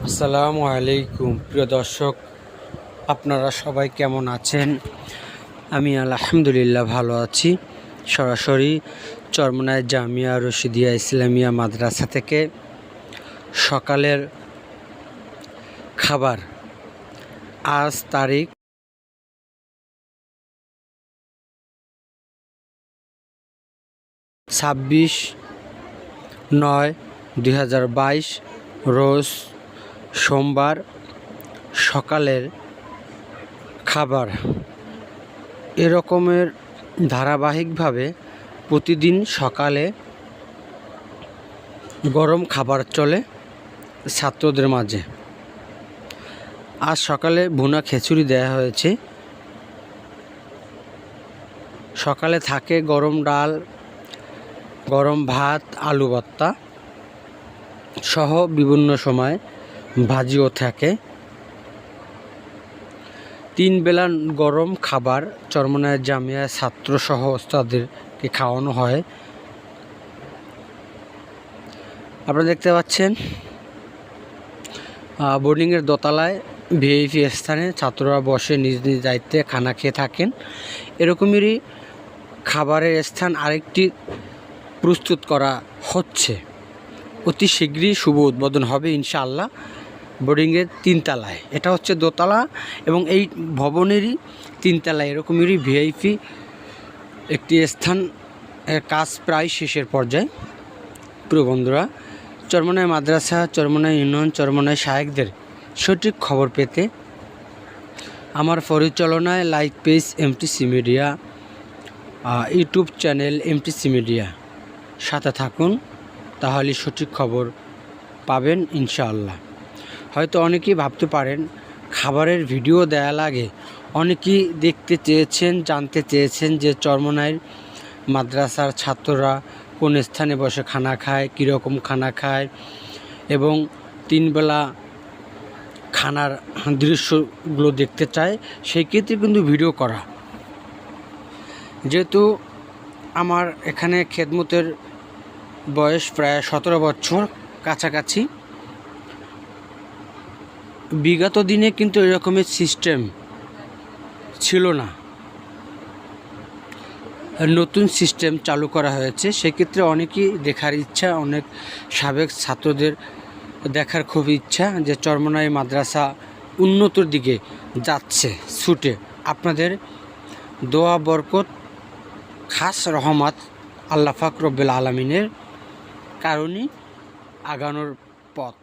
আসসালামু আলাইকুম প্রিয় দর্শক, আপনারা সবাই কেমন আছেন? আমি আলহামদুলিল্লাহ ভালো আছি। সরাসরি চরমনায় জামিয়া রশিদিয়া ইসলামিয়া মাদ্রাসা থেকে সকালের খাবার। আজ তারিখ 26/9/2022, রোজ সোমবার। সকালের খাবার এরকমের ধারাবাহিকভাবে প্রতিদিন সকালে গরম খাবার চলে ছাত্রদের মাঝে। আজ সকালে ভুনা খিচুড়ি দেয়া হয়েছে। সকালে থাকে গরম ডাল, গরম ভাত, আলু ভর্তা সহ বিভিন্ন সময় ভাজিও থাকে। 3 বেলা গরম খাবার চরমনায় জামিয়া ছাত্রসহ ওস্তাদেরকে খাওয়ানো হয়। আপনারা দেখতে পাচ্ছেন বোর্ডিংয়ের দোতলায় ভিআইপি স্থানে ছাত্ররা বসে নিজ নিজ দায়িত্বে খানা খেয়ে থাকেন। এরকমেরই খাবারের স্থান আরেকটি প্রস্তুত করা হচ্ছে। অতি শীঘ্রই শুভ উদ্বোধন হবে ইনশাআল্লাহ বোর্ডিংয়ের 3 তলায়। এটা হচ্ছে দোতলা এবং এই ভবনেরই 3 তলায় এরকমেরই ভিআইপি একটি স্থান। কাজ প্রায় শেষের পর্যায়ে। প্রিয় বন্ধুরা, চরমনায় মাদ্রাসা, চরমনায় ইউনিয়ন, চরমনায় শায়েখদের সঠিক খবর পেতে আমার পরিচালনায় like page MTC media, YouTube channel MTC media সাথে থাকুন, তাহলে সঠিক খবর পাবেন ইনশাআল্লাহ। হয়তো অনেকেই ভাবতে পারেন খাবারের ভিডিও দেয়া লাগে। অনেকেই দেখতে চেয়েছেন, জানতে চেয়েছেন যে চরমনায় মাদ্রাসার ছাত্ররা কোন স্থানে বসে খানা খায়, কীরকম খানা খায় এবং 3 বেলা খানার দৃশ্যগুলো দেখতে চায়। সেই ক্ষেত্রে কিন্তু ভিডিও করা। যেহেতু আমার এখানে খেদমতের বয়স প্রায় 17 বছর কাছাকাছি, বিগত দিনে কিন্তু এরকমের সিস্টেম ছিল না। নতুন সিস্টেম চালু করা হয়েছে। সেক্ষেত্রে অনেকেই দেখার ইচ্ছা, অনেক সাবেক ছাত্রদের দেখার খুব ইচ্ছা যে চরমনায় মাদ্রাসা উন্নতির দিকে যাচ্ছে ছুটে। আপনাদের দোয়া, বরকত, খাস রহমত আল্লাহ পাক রব্বুল আলামিনের কারণে আগানোর পথ।